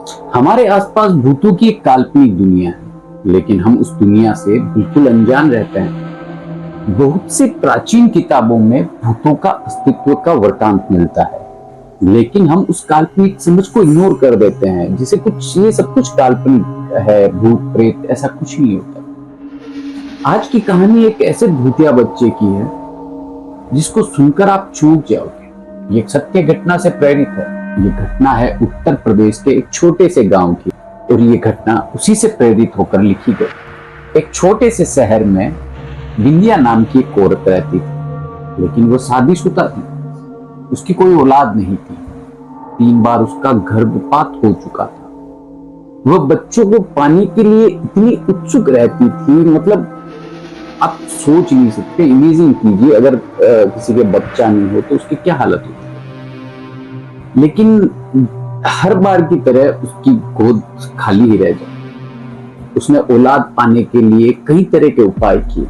हमारे आसपास भूतों की एक काल्पनिक दुनिया है, लेकिन हम उस दुनिया से बिल्कुल अनजान रहते हैं। बहुत सी प्राचीन किताबों में भूतों का अस्तित्व का वृतांत मिलता है, लेकिन हम उस काल्पनिक समझ को इग्नोर कर देते हैं, जिसे कुछ ये सब कुछ काल्पनिक है, भूत प्रेत ऐसा कुछ नहीं होता। आज की कहानी एक ऐसे भूतिया बच्चे की है जिसको सुनकर आप चूक जाओगे। ये एक सत्य घटना से प्रेरित है। ये घटना है उत्तर प्रदेश के एक छोटे से गांव की, और ये घटना उसी से प्रेरित होकर लिखी गई। एक छोटे से शहर में बिंदिया नाम की एक औरत रहती थी, लेकिन वो शादीशुदा थी। उसकी कोई औलाद नहीं थी। 3 बार उसका गर्भपात हो चुका था। वह बच्चों को पाने के लिए इतनी उत्सुक रहती थी, मतलब आप सोच नहीं सकते। इमेजिन कीजिए, अगर किसी के बच्चा नहीं हो तो उसकी क्या हालत होती। लेकिन हर बार की तरह उसकी गोद खाली ही रह जाती। उसने औलाद पाने के लिए कई तरह के उपाय किए।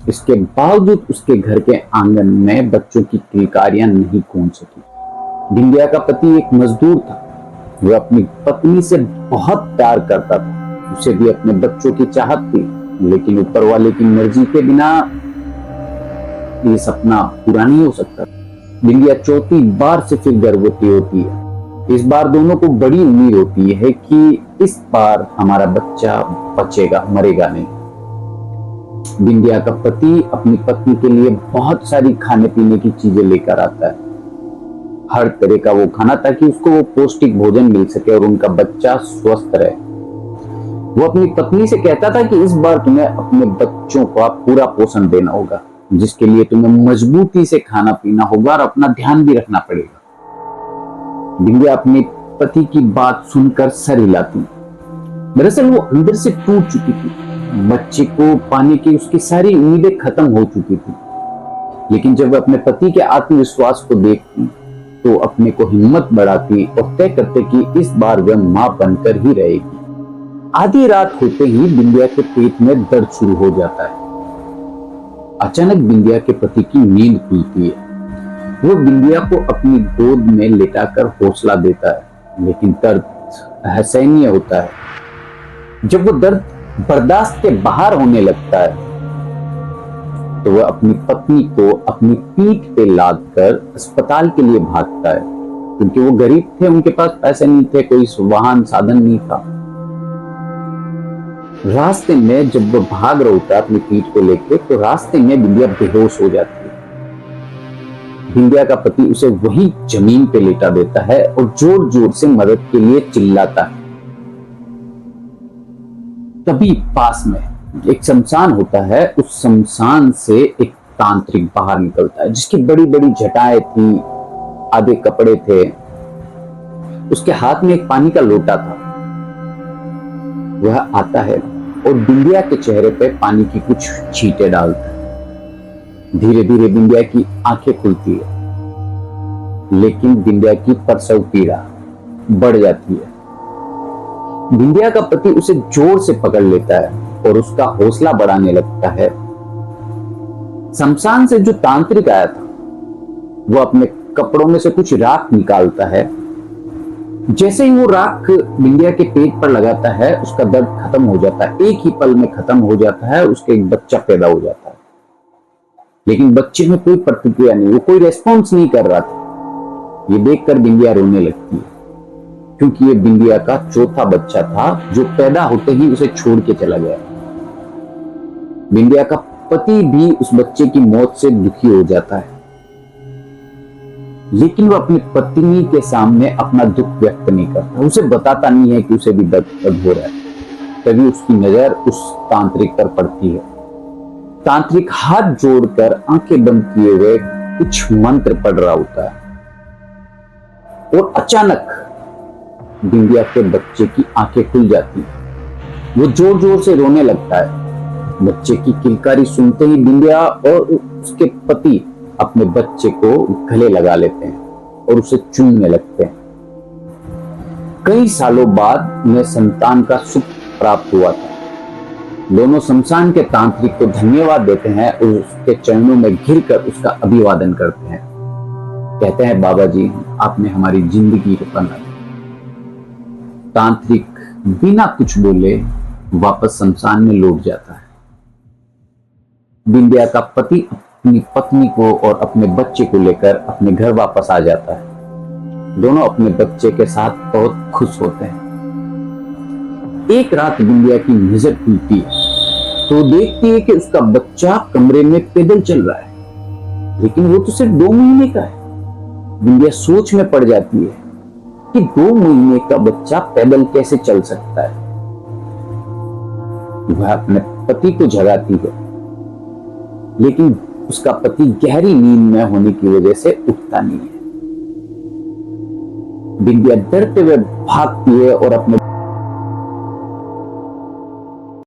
इसके बावजूद उसके घर के आंगन में बच्चों की किलकारियां नहीं गूंज सकी। बिंदिया का पति एक मजदूर था। वह अपनी पत्नी से बहुत प्यार करता था। उसे भी अपने बच्चों की चाहत थी, लेकिन ऊपर वाले की मर्जी के बिना ये सपना पूरा नहीं हो सकता। बिंदिया चौथी बार से फिर गर्भवती होती है। इस बार दोनों को बड़ी उम्मीद होती है कि इस बार हमारा बच्चा बचेगा, मरेगा नहीं। बिंदिया का पति अपनी पत्नी के लिए बहुत सारी खाने पीने की चीजें लेकर आता है, हर तरह का वो खाना, ताकि उसको वो पौष्टिक भोजन मिल सके और उनका बच्चा स्वस्थ रहे। वो अपनी पत्नी से कहता था कि इस बार तुम्हें अपने बच्चों का पूरा पोषण देना होगा, जिसके लिए तुम्हें मजबूती से खाना पीना होगा और अपना ध्यान भी रखना पड़ेगा। बिंदिया अपने पति की बात सुनकर सर हिलाती। दरअसल वो अंदर से टूट चुकी थी। बच्चे को पाने की उसकी सारी उम्मीदें खत्म हो चुकी थी। लेकिन जब वह अपने पति के आत्मविश्वास को देखती तो अपने को हिम्मत बढ़ाती और तय करते कि इस बार वह मां बनकर ही रहेगी। आधी रात होते ही बिंदिया के पेट में दर्द शुरू हो जाता है। अचानक बिंदिया के पति की नींद खुलती है। वो बिंदिया को अपनी गोद में लेटाकर हौसला देता है, लेकिन दर्द असहनीय होता है। जब वो दर्द बर्दाश्त के बाहर होने लगता है तो वह अपनी पत्नी को अपनी पीठ पे लादकर अस्पताल के लिए भागता है, क्योंकि वो गरीब थे, उनके पास पैसे नहीं थे, कोई वाहन साधन नहीं था। रास्ते में जब वो भाग रहा होता है अपनी पीठ को लेकर, तो रास्ते में बिंदिया बेहोश हो जाती है। बिंदिया का पति उसे वही जमीन पे लेटा देता है और जोर जोर से मदद के लिए चिल्लाता है। तभी पास में एक शमशान होता है। उस शमशान से एक तांत्रिक बाहर निकलता है, जिसकी बड़ी बड़ी जटाएं थी, आधे कपड़े थे। उसके हाथ में एक पानी का लोटा था। वह आता है और बिंदिया के चेहरे पे पानी की कुछ छींटे डालता है। धीरे धीरे बिंदिया की आंखें खुलती है, लेकिन बिंदिया की प्रसव पीड़ा बढ़ जाती है। बिंदिया का पति उसे जोर से पकड़ लेता है और उसका हौसला बढ़ाने लगता है। शमशान से जो तांत्रिक आया था वो अपने कपड़ों में से कुछ राख निकालता है। जैसे ही वो राख बिंदिया के पेट पर लगाता है, उसका दर्द खत्म हो जाता है। एक ही पल में खत्म हो जाता है। उसके एक बच्चा पैदा हो जाता है, लेकिन बच्चे में कोई प्रतिक्रिया नहीं, वो कोई रेस्पॉन्स नहीं कर रहा था। ये देखकर बिंदिया रोने लगती है, क्योंकि ये बिंदिया का चौथा बच्चा था जो पैदा होते ही उसे छोड़ के चला गया। बिंदिया का पति भी उस बच्चे की मौत से दुखी हो जाता है, लेकिन वो अपनी पत्नी के सामने अपना दुख व्यक्त नहीं करता। उसे बताता नहीं है कि उसे भी दर्द हो रहा है। तभी उसकी नजर उस तांत्रिक पर पड़ती है। तांत्रिक हाथ जोड़कर आंखें बंद किए हुए कुछ मंत्र पढ़ रहा होता है, और अचानक बिंदिया के बच्चे की आंखें खुल जाती हैं। वो जोर जोर से रोने लगता है। बच्चे की किलकारी सुनते ही बिंदिया और उसके पति अपने बच्चे को गले लगा लेते हैं और उसे चूमने लगते हैं। कई सालों बाद उन्हें संतान का सुख प्राप्त हुआ था। दोनों शमशान के तांत्रिक को धन्यवाद देते हैं और उसके चरणों में गिरकर उसका अभिवादन करते हैं। कहते हैं, बाबा जी, आपने हमारी जिंदगी बना दी। तांत्रिक बिना कुछ बोले वापस शमशान में लौट जाता है। बिंदिया का पति अपनी पत्नी को और अपने बच्चे को लेकर अपने घर वापस आ जाता है। दोनों अपने बच्चे के साथ बहुत खुश होते हैं। एक रात बिंदिया की नजर खुलती है तो देखती है कि उसका बच्चा कमरे में पैदल चल रहा है, लेकिन वो तो सिर्फ 2 महीने का है। बिंदिया सोच में पड़ जाती है कि 2 महीने का बच्चा पैदल कैसे चल सकता है। वह अपने पति को जगाती है, लेकिन उसका पति गहरी नींद में होने की वजह से उठता नहीं है। बिंदिया डरते हुए भागती है और अपने